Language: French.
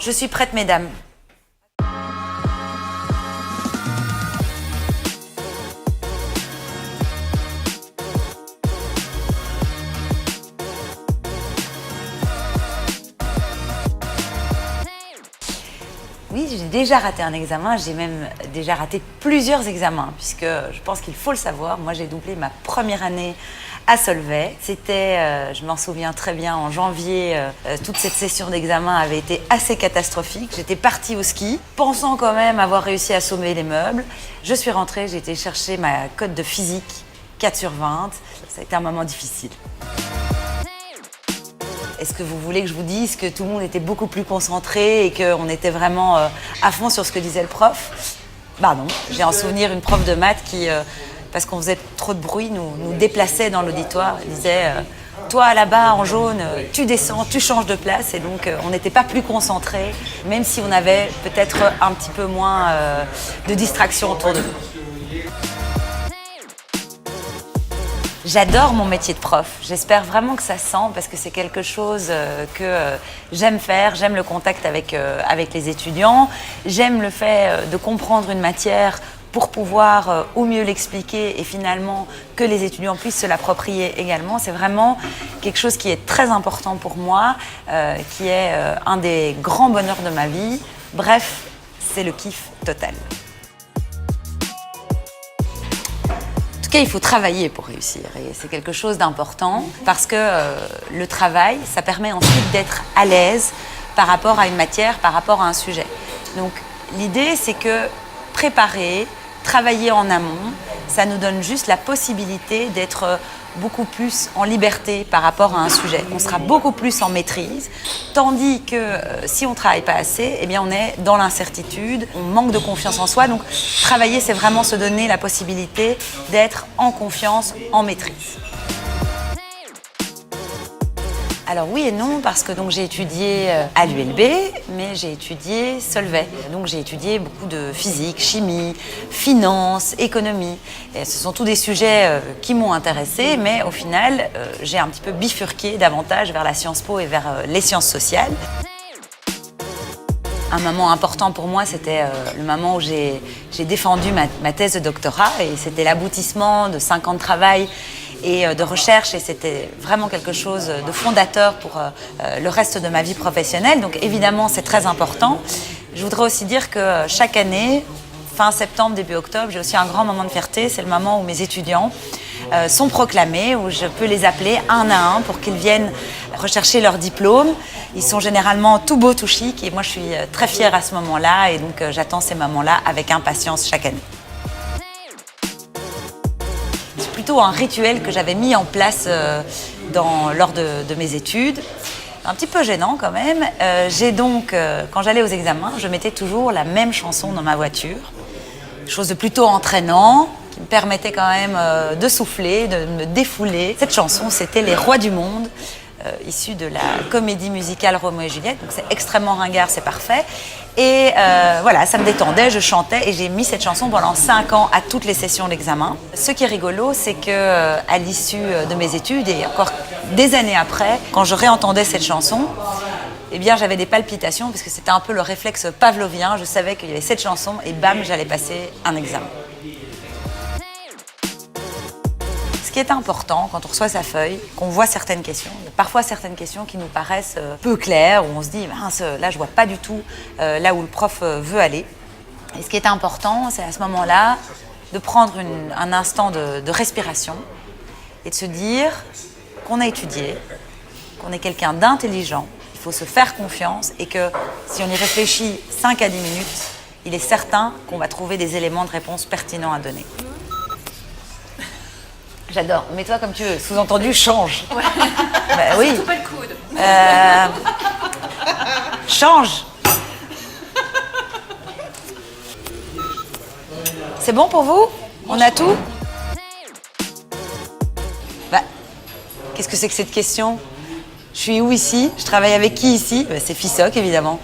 Je suis prête, mesdames. Oui, j'ai déjà raté un examen, j'ai même déjà raté plusieurs examens, puisque je pense qu'il faut le savoir. Moi, j'ai doublé ma première année à Solvay. C'était, je m'en souviens très bien, en janvier, toute cette session d'examen avait été assez catastrophique. J'étais partie au ski, pensant quand même avoir réussi à sauver les meubles. Je suis rentrée, j'ai été chercher ma cote de physique, 4 sur 20. Ça a été un moment difficile. Est-ce que vous voulez que je vous dise que tout le monde était beaucoup plus concentré et qu'on était vraiment à fond sur ce que disait le prof? Bah non, j'ai en souvenir une prof de maths qui, parce qu'on faisait trop de bruit, nous déplaçait dans l'auditoire. Elle disait toi là-bas en jaune, tu descends, tu changes de place. Et donc on n'était pas plus concentrés, même si on avait peut-être un petit peu moins de distraction autour de nous. J'adore mon métier de prof. J'espère vraiment que ça se sent parce que c'est quelque chose que j'aime faire. J'aime le contact avec les étudiants. J'aime le fait de comprendre une matière pour pouvoir au mieux l'expliquer et finalement que les étudiants puissent se l'approprier également. C'est vraiment quelque chose qui est très important pour moi, qui est un des grands bonheurs de ma vie. Bref, c'est le kiff total. En tout cas, il faut travailler pour réussir et c'est quelque chose d'important parce que le travail, ça permet ensuite d'être à l'aise par rapport à une matière, par rapport à un sujet. Donc l'idée, c'est que préparer, travailler en amont, ça nous donne juste la possibilité d'être beaucoup plus en liberté par rapport à un sujet. On sera beaucoup plus en maîtrise, tandis que si on ne travaille pas assez, eh bien on est dans l'incertitude, on manque de confiance en soi. Donc travailler, c'est vraiment se donner la possibilité d'être en confiance, en maîtrise. Alors oui et non, parce que j'ai étudié à l'ULB, mais j'ai étudié Solvay. Donc j'ai étudié beaucoup de physique, chimie, finance, économie. Et ce sont tous des sujets qui m'ont intéressée, mais au final, j'ai un petit peu bifurqué davantage vers la Sciences Po et vers les sciences sociales. Un moment important pour moi, c'était le moment où j'ai défendu ma thèse de doctorat et c'était l'aboutissement de 5 ans de travail et de recherche et c'était vraiment quelque chose de fondateur pour le reste de ma vie professionnelle. Donc évidemment, c'est très important. Je voudrais aussi dire que chaque année, fin septembre, début octobre, j'ai aussi un grand moment de fierté. C'est le moment où mes étudiants sont proclamés, où je peux les appeler un à un pour qu'ils viennent rechercher leur diplôme. Ils sont généralement tout beaux, tout chic et moi je suis très fière à ce moment-là et donc j'attends ces moments-là avec impatience chaque année. C'est plutôt un rituel que j'avais mis en place lors de mes études. Un petit peu gênant quand même. J'ai donc, quand j'allais aux examens, je mettais toujours la même chanson dans ma voiture. Chose de plutôt entraînant, qui me permettait quand même de souffler, de me défouler. Cette chanson, c'était Les Rois du Monde, issue de la comédie musicale Roméo et Juliette. Donc c'est extrêmement ringard, c'est parfait. Et voilà, ça me détendait, je chantais et j'ai mis cette chanson pendant 5 ans à toutes les sessions d'examen. Ce qui est rigolo, c'est qu'à l'issue de mes études et encore des années après, quand je réentendais cette chanson, eh bien j'avais des palpitations parce que c'était un peu le réflexe pavlovien. Je savais qu'il y avait cette chanson et bam, j'allais passer un examen. Ce qui est important quand on reçoit sa feuille, qu'on voit certaines questions, il y a parfois certaines questions qui nous paraissent peu claires, où on se dit mince, là je vois pas du tout là où le prof veut aller. Et ce qui est important, c'est à ce moment-là de prendre un instant de respiration et de se dire qu'on a étudié, qu'on est quelqu'un d'intelligent, il faut se faire confiance et que si on y réfléchit 5 à 10 minutes, il est certain qu'on va trouver des éléments de réponse pertinents à donner. J'adore. Mets-toi comme tu veux. Sous-entendu, change. Ouais. Bah, oui. Surtout pas le coude. Change. C'est bon pour vous? On a tout? Bah, qu'est-ce que c'est que cette question? Je suis où ici? Je travaille avec qui ici? Bah, c'est FISOC, évidemment.